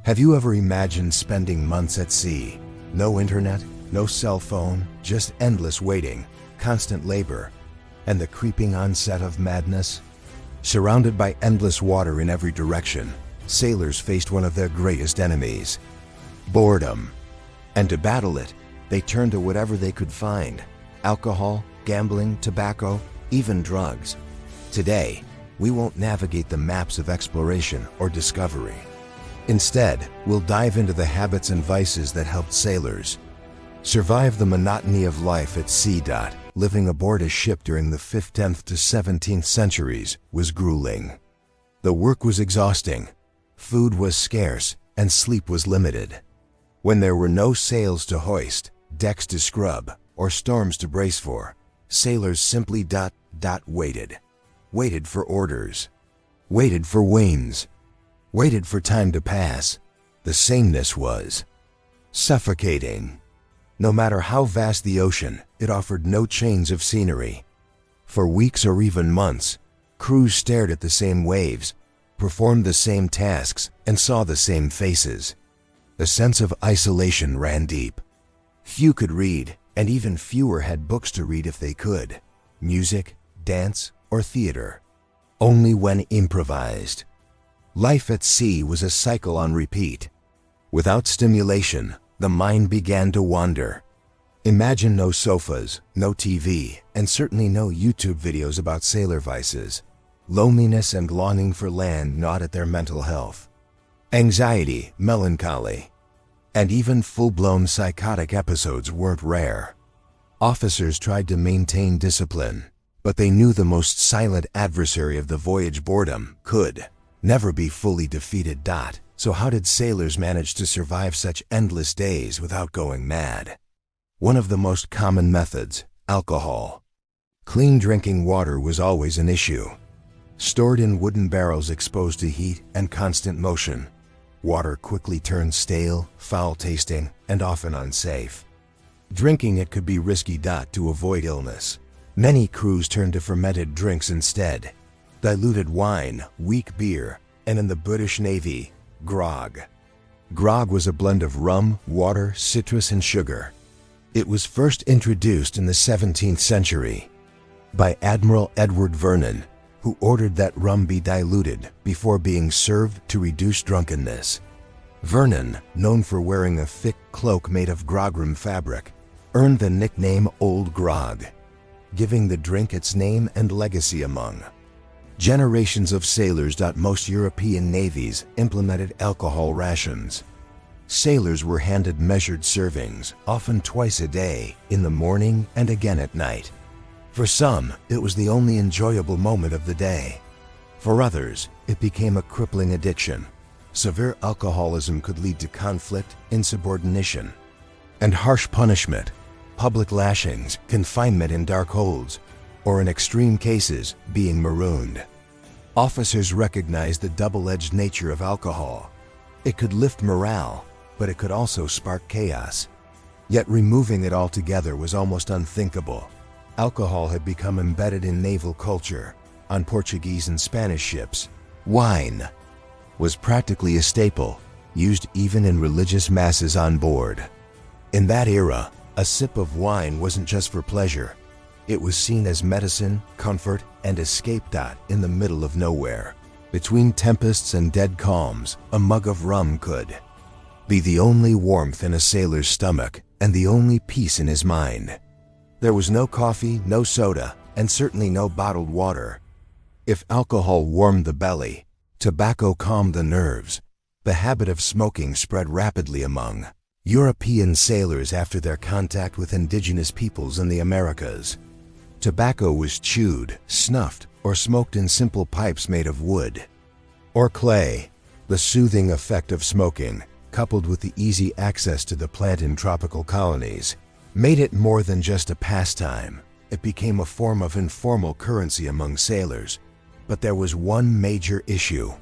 Have you ever imagined spending months at sea? No internet, no cell phone, just endless waiting, constant labor, and the creeping onset of madness? Surrounded by endless water in every direction, sailors faced one of their greatest enemies: boredom. And to battle it, they turned to whatever they could find: alcohol, gambling, tobacco, even drugs. Today, we won't navigate the maps of exploration or discovery. Instead, we'll dive into the habits and vices that helped sailors survive the monotony of life at sea. Living aboard a ship during the 5th, 10th to 17th centuries was grueling. The work was exhausting, food was scarce, and sleep was limited. When there were no sails to hoist, decks to scrub, or storms to brace for, sailors simply waited. Waited for orders. Waited for winds. Waited for time to pass. The sameness was suffocating. No matter how vast the ocean, it offered no change of scenery. For weeks or even months, crews stared at the same waves, performed the same tasks, and saw the same faces. The sense of isolation ran deep. Few could read, and even fewer had books to read if they could. Music, dance, or theater. Only when improvised. Life at sea was a cycle on repeat. Without stimulation, the mind began to wander. Imagine no sofas, no TV, and certainly no YouTube videos about sailor vices. Loneliness and longing for land gnawed at their mental health. Anxiety, melancholy, and even full-blown psychotic episodes weren't rare. Officers tried to maintain discipline, but they knew the most silent adversary of the voyage, boredom, could never be fully defeated. So how did sailors manage to survive such endless days without going mad? One of the most common methods: alcohol. Clean drinking water was always an issue. Stored in wooden barrels exposed to heat and constant motion, water quickly turned stale, foul-tasting, and often unsafe. Drinking it could be risky. To avoid illness, many crews turned to fermented drinks instead: diluted wine, weak beer, and in the British Navy, grog. Grog was a blend of rum, water, citrus, and sugar. It was first introduced in the 17th century by Admiral Edward Vernon, who ordered that rum be diluted before being served to reduce drunkenness. Vernon, known for wearing a thick cloak made of grogram fabric, earned the nickname Old Grog, giving the drink its name and legacy among generations of sailors. Most European navies implemented alcohol rations. Sailors were handed measured servings, often twice a day, in the morning and again at night. For some, it was the only enjoyable moment of the day. For others, it became a crippling addiction. Severe alcoholism could lead to conflict, insubordination, and harsh punishment: public lashings, confinement in dark holds, or in extreme cases, being marooned. Officers recognized the double-edged nature of alcohol. It could lift morale, but it could also spark chaos. Yet removing it altogether was almost unthinkable. Alcohol had become embedded in naval culture. On Portuguese and Spanish ships, wine was practically a staple, used even in religious masses on board. In that era, a sip of wine wasn't just for pleasure. It was seen as medicine, comfort, and escape. In the middle of nowhere, between tempests and dead calms, a mug of rum could be the only warmth in a sailor's stomach and the only peace in his mind. There was no coffee, no soda, and certainly no bottled water. If alcohol warmed the belly, tobacco calmed the nerves. The habit of smoking spread rapidly among European sailors after their contact with indigenous peoples in the Americas. Tobacco was chewed, snuffed, or smoked in simple pipes made of wood or clay. The soothing effect of smoking, coupled with the easy access to the plant in tropical colonies, made it more than just a pastime. It became a form of informal currency among sailors. But there was one major issue: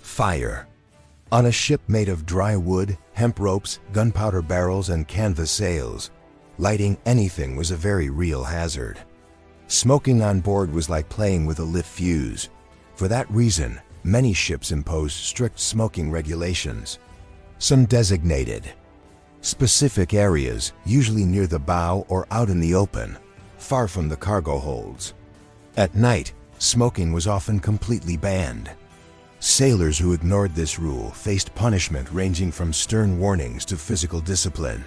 fire. On a ship made of dry wood, hemp ropes, gunpowder barrels, and canvas sails, lighting anything was a very real hazard. Smoking on board was like playing with a lit fuse. For that reason, many ships imposed strict smoking regulations. Some designated specific areas, usually near the bow or out in the open, far from the cargo holds. At night, smoking was often completely banned. Sailors who ignored this rule faced punishment ranging from stern warnings to physical discipline.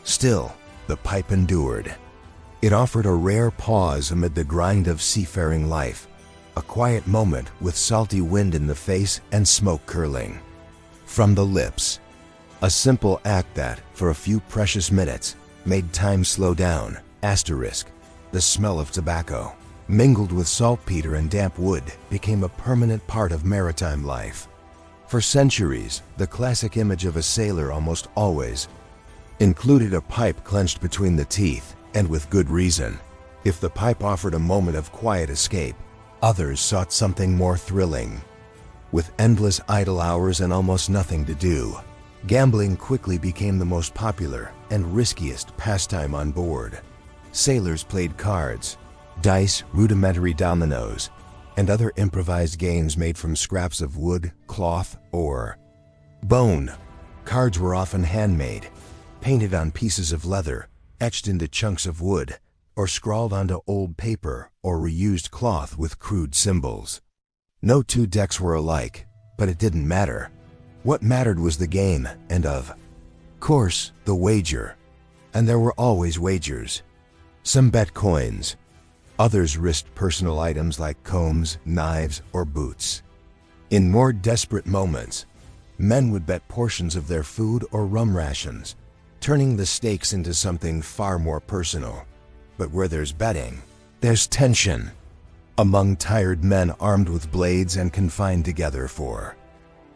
Still, the pipe endured. It offered a rare pause amid the grind of seafaring life, a quiet moment with salty wind in the face and smoke curling from the lips. A simple act that, for a few precious minutes, made time slow down. Asterisk. The smell of tobacco, mingled with saltpeter and damp wood, became a permanent part of maritime life. For centuries, the classic image of a sailor almost always included a pipe clenched between the teeth, and with good reason. If the pipe offered a moment of quiet escape, others sought something more thrilling. With endless idle hours and almost nothing to do, gambling quickly became the most popular and riskiest pastime on board. Sailors played cards, dice, rudimentary dominoes, and other improvised games made from scraps of wood, cloth, or bone. Cards were often handmade, painted on pieces of leather, etched into chunks of wood, or scrawled onto old paper or reused cloth with crude symbols. No two decks were alike, but it didn't matter. What mattered was the game and, of course, the wager. And there were always wagers. Some bet coins. Others risked personal items like combs, knives, or boots. In more desperate moments, men would bet portions of their food or rum rations, turning the stakes into something far more personal. But where there's betting, there's tension. Among tired men armed with blades and confined together for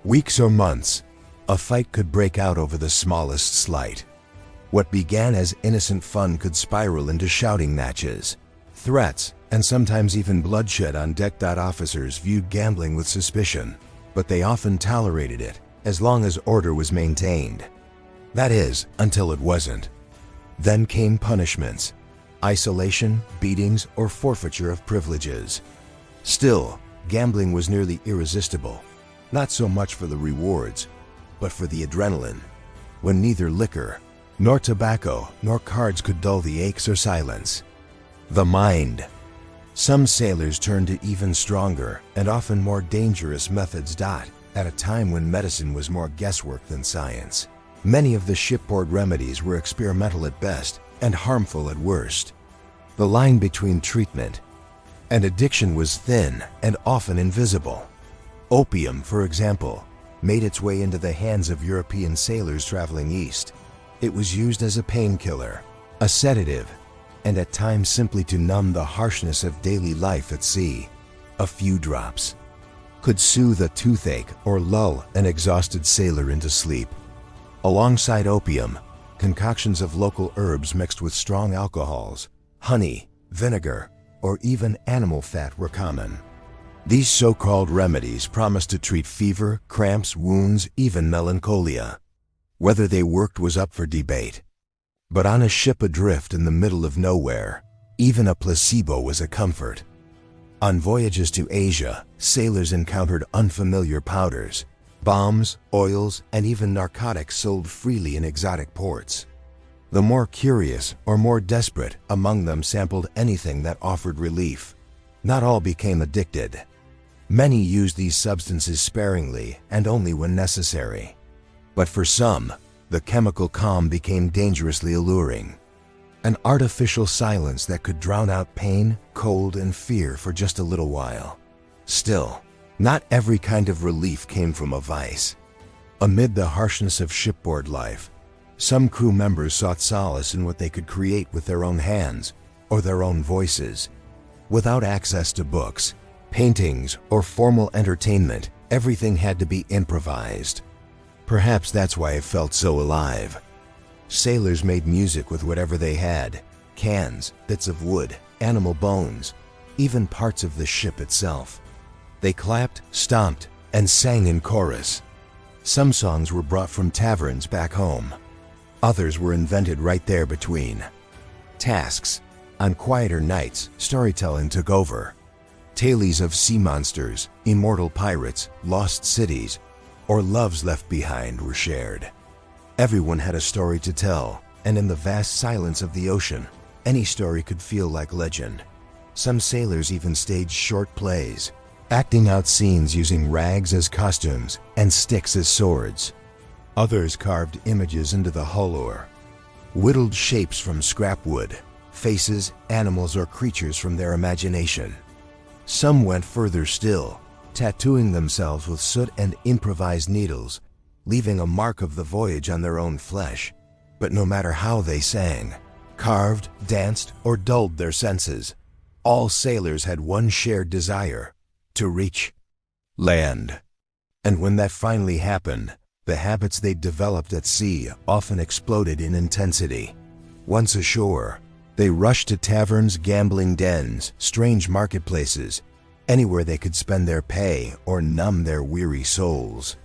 weeks or months, a fight could break out over the smallest slight. What began as innocent fun could spiral into shouting matches, threats, and sometimes even bloodshed on deck. Officers viewed gambling with suspicion, but they often tolerated it as long as order was maintained. That is, until it wasn't. Then came punishments: isolation, beatings, or forfeiture of privileges. Still, gambling was nearly irresistible, not so much for the rewards, but for the adrenaline, when neither liquor, nor tobacco, nor cards could dull the aches or silence the mind. Some sailors turned to even stronger and often more dangerous methods. At a time when medicine was more guesswork than science, many of the shipboard remedies were experimental at best and harmful at worst. The line between treatment and addiction was thin and often invisible. Opium, for example, made its way into the hands of European sailors traveling east. It was used as a painkiller, a sedative, and at times simply to numb the harshness of daily life at sea. A few drops could soothe a toothache or lull an exhausted sailor into sleep. Alongside opium, concoctions of local herbs mixed with strong alcohols, honey, vinegar, or even animal fat were common. These so-called remedies promised to treat fever, cramps, wounds, even melancholia. Whether they worked was up for debate. But on a ship adrift in the middle of nowhere, even a placebo was a comfort. On voyages to Asia, sailors encountered unfamiliar powders, bombs, oils, and even narcotics sold freely in exotic ports. The more curious or more desperate among them sampled anything that offered relief. Not all became addicted. Many used these substances sparingly and only when necessary. But for some, the chemical calm became dangerously alluring. An artificial silence that could drown out pain, cold, and fear for just a little while. Still, not every kind of relief came from a vice. Amid the harshness of shipboard life, some crew members sought solace in what they could create with their own hands or their own voices. Without access to books, paintings, or formal entertainment, everything had to be improvised. Perhaps that's why it felt so alive. Sailors made music with whatever they had: cans, bits of wood, animal bones, even parts of the ship itself. They clapped, stomped, and sang in chorus. Some songs were brought from taverns back home. Others were invented right there between tasks. On quieter nights, storytelling took over. Tales of sea monsters, immortal pirates, lost cities, or loves left behind were shared. Everyone had a story to tell, and in the vast silence of the ocean, any story could feel like legend. Some sailors even staged short plays, acting out scenes using rags as costumes and sticks as swords. Others carved images into the hull or whittled shapes from scrap wood, faces, animals, or creatures from their imagination. Some went further still, tattooing themselves with soot and improvised needles, leaving a mark of the voyage on their own flesh. But no matter how they sang, carved, danced, or dulled their senses, all sailors had one shared desire: to reach land. And when that finally happened, the habits they developed at sea often exploded in intensity. Once ashore, they rushed to taverns, gambling dens, strange marketplaces, anywhere they could spend their pay or numb their weary souls.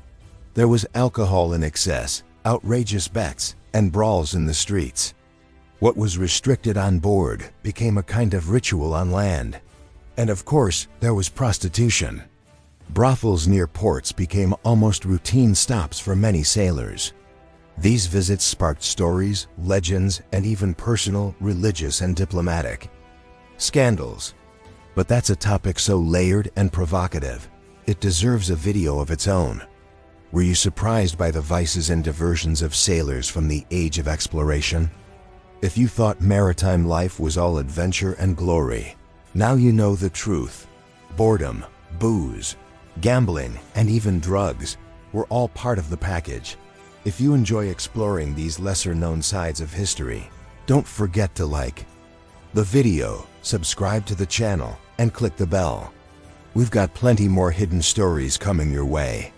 There was alcohol in excess, outrageous bets, and brawls in the streets. What was restricted on board became a kind of ritual on land. And of course, there was prostitution. Brothels near ports became almost routine stops for many sailors. These visits sparked stories, legends, and even personal, religious, and diplomatic scandals. But that's a topic so layered and provocative, it deserves a video of its own. Were you surprised by the vices and diversions of sailors from the age of exploration? If you thought maritime life was all adventure and glory, now you know the truth. Boredom, booze, gambling, and even drugs were all part of the package. If you enjoy exploring these lesser-known sides of history, don't forget to like the video, subscribe to the channel, and click the bell. We've got plenty more hidden stories coming your way.